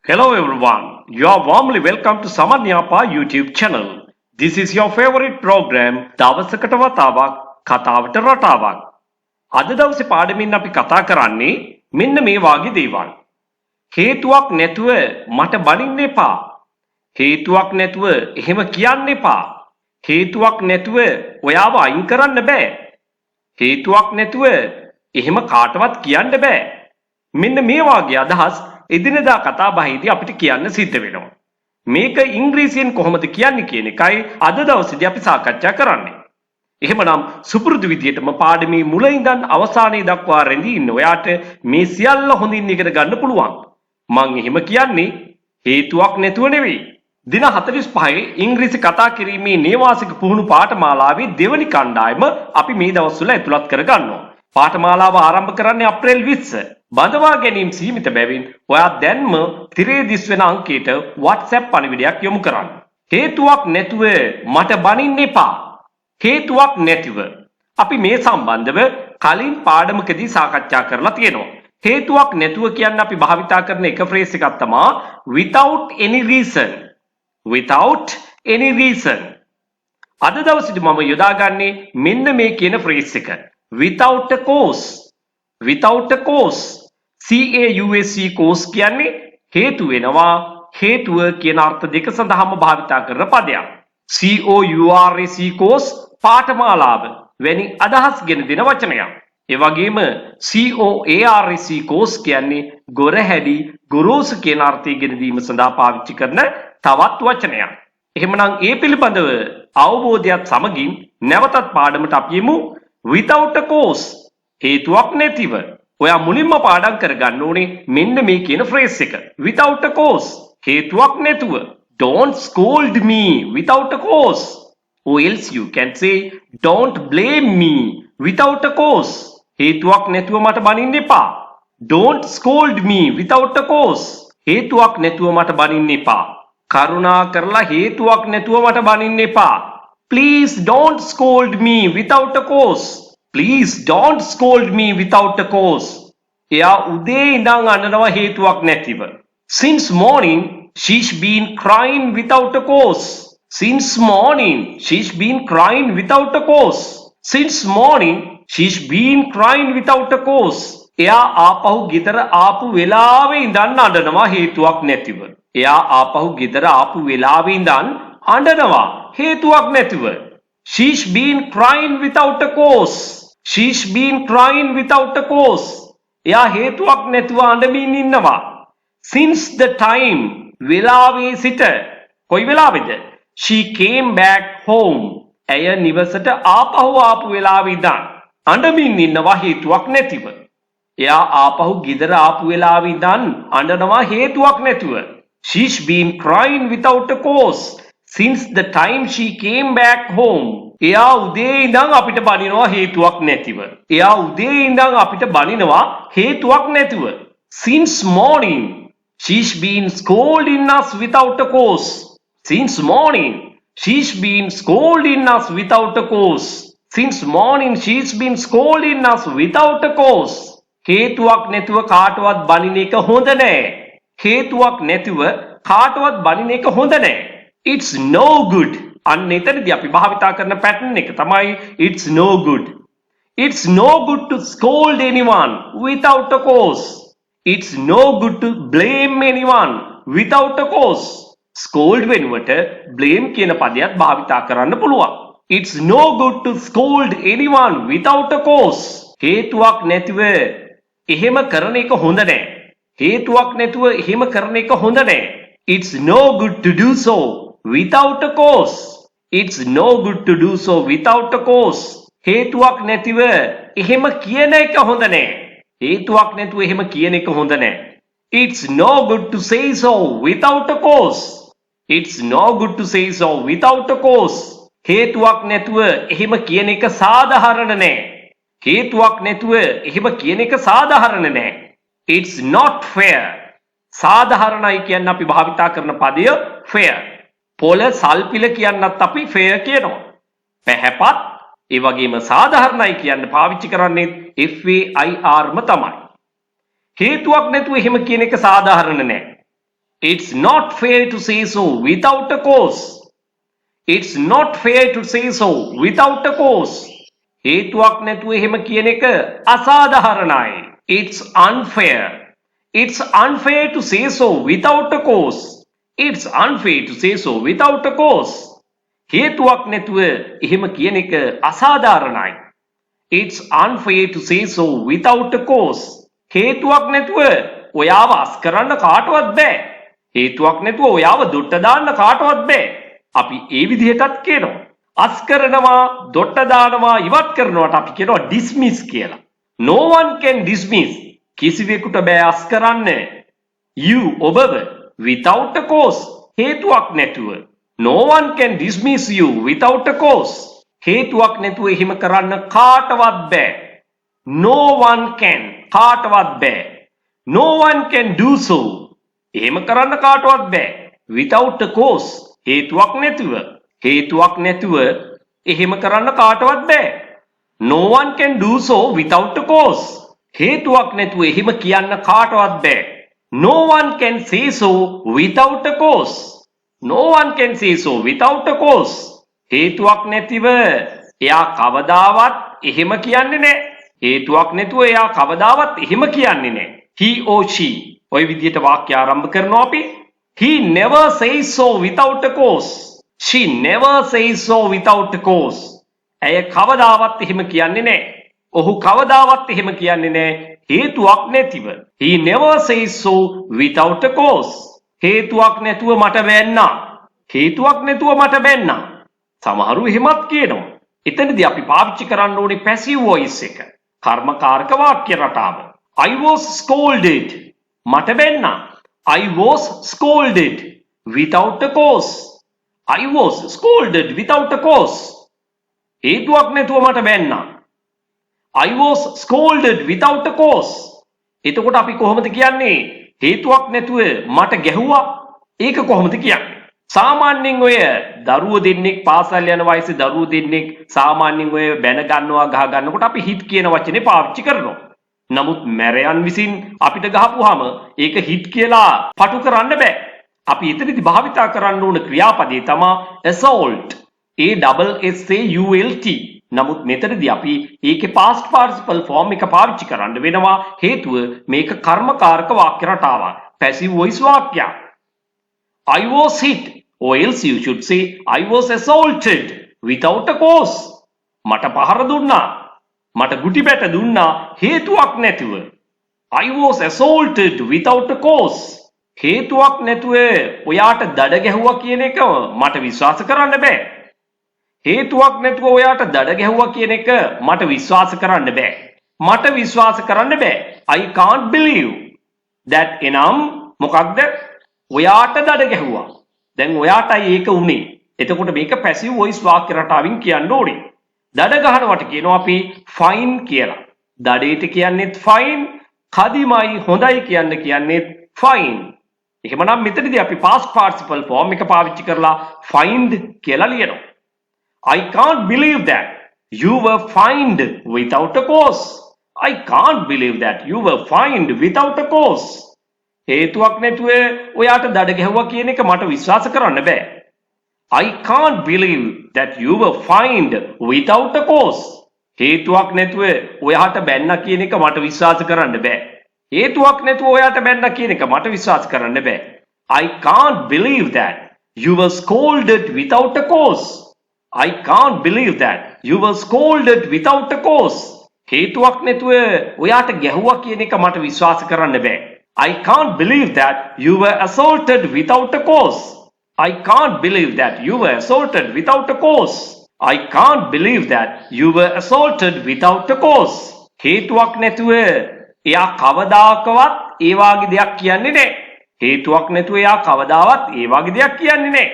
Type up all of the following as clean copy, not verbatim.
Hello everyone, you are warmly welcome to Saman Yapa YouTube channel. This is your favorite program, දවසකට වතාවක් කතාවට රටාවක්. අද දවසේ පාඩමින් අපි කතා කරන්නේ මෙන්න මේ වාගේ දේවල්. හේතුවක් නැතුව මට බනින්න එපා. හේතුවක් නැතුව එහෙම කියන්න එපා. හේතුවක් නැතුව ඔයාව අයින් කරන්න බෑ. හේතුවක් නැතුව එහෙම කාටවත් කියන්න බෑ. මෙන්න මේ වාගේ අදහස් එදිනෙදා කතා බහේදී අපිට කියන්න සිද්ධ වෙනවා. මේක ඉංග්‍රීසියෙන් කොහොමද කියන්නේ කියන එකයි අද දවසේදී අපි සාකච්ඡා කරන්නේ. එහෙමනම් සුපුරුදු විදියටම පාඩමේ මුල ඉඳන් අවසානයේ දක්වා රැඳී ඉන්න ඔයාට මේ සියල්ල හොඳින් ඉගෙන ගන්න පුළුවන්. මම එහෙම කියන්නේ හේතුවක් නැතුව නෙවෙයි. දින 45 ඉංග්‍රීසි කතා කිරීමේ නේවාසික පුහුණු පාඨමාලාවේ දෙවනි කණ්ඩායම අපි මේ දවස්වල ඇතුළත් කර ගන්නවා. පාඨමාලාව ආරම්භ කරන්නේ අප්‍රේල් 20. බඳවා ගැනීම සීමිත බැවින් ඔයා දැන්ම තිරේ දිස් වෙන අංකයට WhatsApp පණිවිඩයක් යොමු කරන්න. හේතුවක් නැතුව මට බනින්න එපා. හේතුවක් නැතිව අපි මේ සම්බන්ධව කලින් පාඩමකදී සාකච්ඡා කරලා තියෙනවා. හේතුවක් නැතුව කියන්නේ අපි භාවිතා කරන එක ෆ්‍රේස් එකක් තමයි without any reason. Without any reason. අද දවසේදී මම යොදාගන්නේ මෙන්න මේ කියන ෆ්‍රේස් එක. Without a cause. Without a cause. CAUSE cause කියන්නේ හේතු වෙනවා. හේතුව කියන අර්ථ දෙක සඳහාම භාවිතා කරන පදයක්. COURSE cause පාඨමාලාව වැනි අදහස් ගෙන දෙන වචනයක්. ඒ වගේම COARSE cause කියන්නේ ගොරහැඩි ගොරෝසු කියන අර්ථය ගෙන දීම සඳහා පාවිච්චි කරන තවත් වචනයක්. එහෙමනම් ඒ පිළිබඳව අවබෝධයත් සමගින් නැවතත් පාඩමට අපි යමු. Without a cause. හේතුවක් නැතිව. ඔයා මුලින්ම පාඩම් කරගන්න ඕනේ මෙන්න මේ කියන ෆ්‍රේස් එක. Without a cause. හේතුවක් නැතුව. Don't scold me without a cause. Or else you can say don't blame me without a cause. හේතුවක් නැතුව මට බනින්න එපා. Don't scold me without a cause. හේතුවක් නැතුව මට බනින්න එපා. කරුණා කරලා හේතුවක් නැතුව මට බනින්න එපා. Please don't scold me without a cause. Please don't scold me without a cause. එයා උදේ ඉඳන් අඬනවා හේතුවක් නැතිව. Since morning she's been crying without a cause. Since morning she's been crying without a cause. Since morning she's been crying without a cause. එයා ආපහු ගෙදර ආපු වෙලාවේ ඉඳන් අඬනවා හේතුවක් නැතිව. එයා ආපහු ගෙදර ආපු වෙලාවේ ඉඳන් අඬනවා හේතුවක් නැතිව. She's been crying without a cause. She's been crying without a cause. එයා හේතුවක් නැතුව අඬමින් ඉන්නවා. Since the time වෙලාවේ සිට කොයි වෙලාවේද? She came back home. ඇය නිවසට ආපු වෙලාවේ ඉඳන් අඬමින් ඉන්නවා හේතුවක් නැතිව. එයා ආපහු ගෙදර ආපු වෙලාවේ ඉඳන් අඬනවා හේතුවක් නැතුව. She's been crying without a cause since the time she came back home. එයා උදේ ඉඳන් අපිට බනිනවා හේතුවක් නැතිව. එයා උදේ ඉඳන් අපිට බනිනවා හේතුවක් නැතිව. Since morning she's been scolding us without a cause. Since morning she's been scolding us without a cause. Since morning she's been scolding us without a cause. හේතුවක් නැතුව කාටවත් බනින එක හොඳ නෑ. හේතුවක් නැතිව කාටවත් බනින එක හොඳ නෑ. It's no good. අන්න එතනදී අපි භාවිතා කරන පැටර්න් එක තමයි it's no good. It's no good to scold anyone without a cause. It's no good to blame anyone without a cause. Scold වෙනුවට blame කියන පදයක් භාවිතා කරන්න පුළුවන්. It's no good to scold anyone without a cause. හේතුවක් නැතිව එහෙම කරන එක හොඳ නෑ. හේතුවක් නැතුව එහෙම කරන එක හොඳ නෑ. It's no good to do so without a cause. It's no good to do so without a cause. හේතුවක් නැතිව එහෙම කියන එක හොඳ නෑ. හේතුවක් නැතුව එහෙම කියන එක හොඳ නෑ. It's no good to say so without a cause. It's no good to say so without a cause. හේතුවක් නැතුව එහෙම කියන එක සාධාරණ නෑ. හේතුවක් නැතුව එහෙම කියන එක සාධාරණ නෑ. It's not fair. සාධාරණයි කියන්නේ අපි භාවිතා කරන පදය fair. පොළ සල්පිල කියන්නත් අපි fair කියනවා. පැහැපත් ඒ වගේම සාධාරණයි කියන්න පාවිච්චි කරන්නේ FAIR ම තමයි. හේතුවක් නැතුව එහෙම කියන එක සාධාරණ නෑ. It's not fair to say so without a cause. It's not fair to say so without a cause. හේතුවක් නැතුව එහෙම කියන එක අසාධාරණයි. It's unfair. It's unfair to say so without a cause. It's unfair to say so without a cause. හේතුවක් නැතුව එහෙම කියන එක අසාධාරණයි. It's unfair to say so without a cause. හේතුවක් නැතුව ඔයාව අස් කරන්න කාටවත් බෑ. හේතුවක් නැතුව ඔයාව දොට්ට දාන්න කාටවත් බෑ. අපි ඒ විදිහටත් කියනවා. අස් කරනවා, දොට්ට දානවා, ඉවත් කරනවට අපි කියනවා dismiss කියලා. No one can dismiss. කිසිවෙකුට බෑ අස් කරන්න. You ඔබව without a cause. හේතුවක් නැතුව. No one can dismiss you without a cause. හේතුවක් නැතුව එහෙම කරන්න කාටවත් බෑ. No one can. කාටවත් බෑ. No one can do so. එහෙම කරන්න කාටවත් බෑ. Without a cause. හේතුවක් නැතුව. හේතුවක් නැතුව එහෙම කරන්න කාටවත් බෑ. No one can do so without a cause. හේතුවක් නැතුව එහෙම කියන්න කාටවත් බෑ. No one can say so without a cause. No one can say so without a cause. හේතුවක් නැතිව එයා කවදාවත් එහෙම කියන්නේ නැහැ. හේතුවක් නැතුව එයා කවදාවත් එහෙම කියන්නේ නැහැ. He or she. ඔය විදිහට වාක්‍ය ආරම්භ කරනවා අපි. He never says so without a cause. She never says so without a cause. ඇය කවදාවත් එහෙම කියන්නේ නැහැ. ඔහු කවදාවත් එහෙම කියන්නේ නැහැ. හේතුවක් නැතිව. He never says so without a cause. හේතුවක් නැතුව මට බැන්නා. හේතුවක් නැතුව මට බැන්නා. සමහරු එහෙමත් කියනවා. එතනදී අපි පාවිච්චි කරන්න ඕනේ passive voice එක. කර්මකාරක වාක්‍ය රටාව. I was scolded. මට බැන්නා. I was scolded without a cause. I was scolded without a cause. හේතුවක් නැතුව මට බැන්නා. I was scolded without a cause. එතකොට අපි කොහොමද කියන්නේ? හේතුවක් නැතුව මට ගැහුවා. ඒක කොහොමද කියන්නේ? සාමාන්‍යයෙන් ඔය දරුවෝ දෙන්නෙක් පාසල් යන වයසේ දරුවෝ දෙන්නෙක් සාමාන්‍යයෙන් ඔය බැන ගන්නවා ගහ ගන්නකොට අපි හිට් කියන වචනේ පාවිච්චි කරනවා. නමුත් මැරයන් විසින් අපිට ගහපුවාම ඒක හිට් කියලා පටු කරන්න බෑ. අපි එතනදි භාවිතා කරන්න ඕන ක්‍රියාපදේ තමයි assault. ASSAULT. නමුත් මෙතනදී අපි ඒකේ past participle form එක පාවිච්චි කරන්න වෙනවා. හේතුව මේක කර්මකාරක වාක්‍ය රටාවක්. passive voice වාක්‍යයක්. I was hit, or else you should say I was assaulted without a cause. මට පහර දුන්නා. මට ගුටි බැට දුන්නා හේතුවක් නැතුව. I was assaulted without a cause. හේතුවක් නැතුව ඔයාට දඩ ගැහුවා කියන එක මට විශ්වාස කරන්න බෑ. හේතුවක් නැතුව ඔයාට දඩ ගැහුවා කියන එක මට විශ්වාස කරන්න බෑ. මට විශ්වාස කරන්න බෑ. I can't believe that. එනම් මොකක්ද? ඔයාට දඩ ගැහුවා. දැන් ඔයාටයි ඒක උනේ. එතකොට මේක passive voice වාක්‍ය රටාවෙන් කියන්න ඕනේ. දඩ ගහනවට කියනවා අපි fine කියලා. දඩේට කියන්නේත් fine, කදිමයි හොඳයි කියන්නේත් fine. එහෙමනම් මෙතනදී අපි past participle form එක පාවිච්චි කරලා find කියලා ලියනවා. I can't believe that you were fined without a cause. I can't believe that you were fined without a cause. හේතුවක් නැතුව ඔයාට දඩ ගැහුවා කියන එක මට විශ්වාස කරන්න බෑ. I can't believe that you were fined without a cause. හේතුවක් නැතුව ඔයාට බැන්නා කියන එක මට විශ්වාස කරන්න බෑ. හේතුවක් නැතුව ඔයාට බැන්නා කියන එක මට විශ්වාස කරන්න බෑ. I can't believe that you were scolded without a cause. I can't believe that you were scolded without a cause. හේතුවක් නැතුව ඔයාට ගැහුවා කියන එක මට විශ්වාස කරන්න බෑ. I can't believe that you were assaulted without a cause. I can't believe that you were assaulted without a cause. I can't believe that you were assaulted without a cause. හේතුවක් නැතුව එයා කවදාකවත් ඒ වාගේ දෙයක් කියන්නේ නැහැ. හේතුවක් නැතුව එයා කවදාවත් ඒ වාගේ දෙයක් කියන්නේ නැහැ.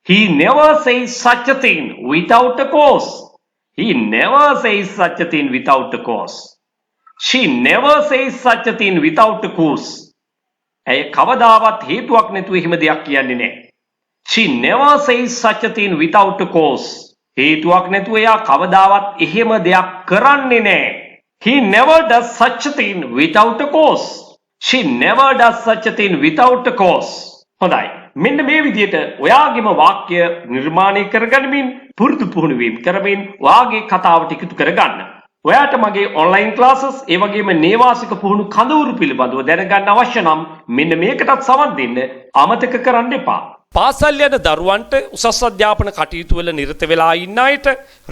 He never says such a thing without a cause. He never says such a thing without a cause. She never says such a thing without a cause. ඇය කවදාවත් හේතුවක් නැතුව එහෙම දෙයක් කියන්නේ නැහැ. She never says such a thing without a cause. හේතුවක් නැතුව එයා කවදාවත් එහෙම දෙයක් කරන්නේ නැහැ. He never does such a thing without a cause. She never does such a thing without a cause. හොඳයි. මෙන්න මේ විදිහට ඔයාගේම වාක්‍ය නිර්මාණය කරගනිමින් පුරුදු පුහුණුවීම් කරමින් ඔයාගේ කතාවට එකතු කරගන්න. ඔයාට මගේ ඔන්ලයින් ක්ලාසස් ඒ වගේම නේවාසික පුහුණු කඳවුරු පිළිබඳව දැනගන්න අවශ්‍ය නම් මෙන්න මේකටත් සමන් දෙන්න අමතක කරන්න එපා. පාසල් යන දරුවන්ට උසස් අධ්‍යාපන කටයුතු වල නිරත වෙලා ඉන්න අයට,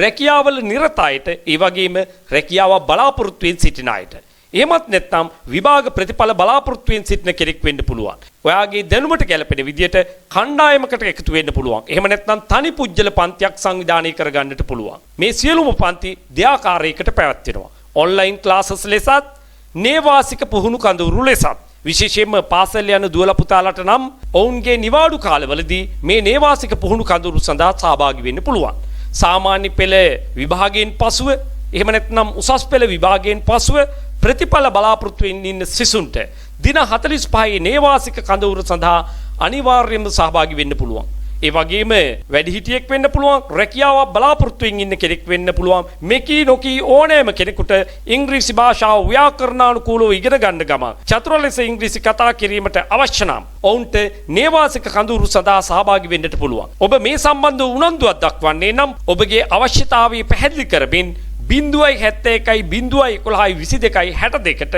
රැකියාවල නිරත අයට, ඒ වගේම රැකියාව බලාපොරොත්තු වෙමින් සිටින අයට, එහෙමත් නැත්නම් විභාග ප්‍රතිඵල බලාපොරොත්තු වෙමින් සිටින කෙනෙක් වෙන්න පුළුවන්. ඔයාගේ දැනුමට ගැලපෙන විදියට කණ්ඩායමකට එකතු වෙන්න පුළුවන්. එහෙම නැත්නම් තනි පුජ්‍යල පන්තියක් සංවිධානය කරගන්නට පුළුවන්. මේ සියලුම පන්ති දෙආකාරයකට පැවැත්වෙනවා. ඔන්ලයින් ක්ලාසස් ලෙසත්, නේවාසික පුහුණු කඳවුරු ලෙසත්. විශේෂයෙන්ම පාසල් යන දුවලා පුතාලට නම් ඔවුන්ගේ නිවාඩු කාලවලදී මේ නේවාසික පුහුණු කඳවුරු සඳහා සහභාගී වෙන්න පුළුවන්. සාමාන්‍ය පෙළ විභාගයෙන් පසුව, එහෙම නැත්නම් උසස් පෙළ විභාගයෙන් පසුව ප්‍රතිඵල බලාපොරොත්තු වෙමින් ඉන්න සිසුන්ට දින 45 නේවාසික කඳවුර සඳහා අනිවාර්යයෙන්ම සහභාගී වෙන්න පුළුවන්. ඒ වගේම වැඩිහිටියෙක් වෙන්න පුළුවන්, රැකියාවක් බලාපොරොත්තු වෙමින් ඉන්න කෙනෙක් වෙන්න පුළුවන්. මෙකී නොකී ඕනෑම කෙනෙකුට ඉංග්‍රීසි භාෂාව ව්‍යාකරණානුකූලව ඉගෙන ගන්න ගම චතුර ලෙස ඉංග්‍රීසි කතා කිරීමට අවශ්‍ය නම් ඔවුන්ට නේවාසික කඳවුරු සඳහා සහභාගී වෙන්නට පුළුවන්. ඔබ මේ සම්බන්ධව උනන්දුවක් දක්වන්නේ නම් ඔබගේ අවශ්‍යතාවය පැහැදිලි කරමින් 071 011 22 62ට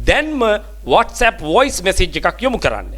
දැන්ම WhatsApp voice message එකක් යොමු කරන්න.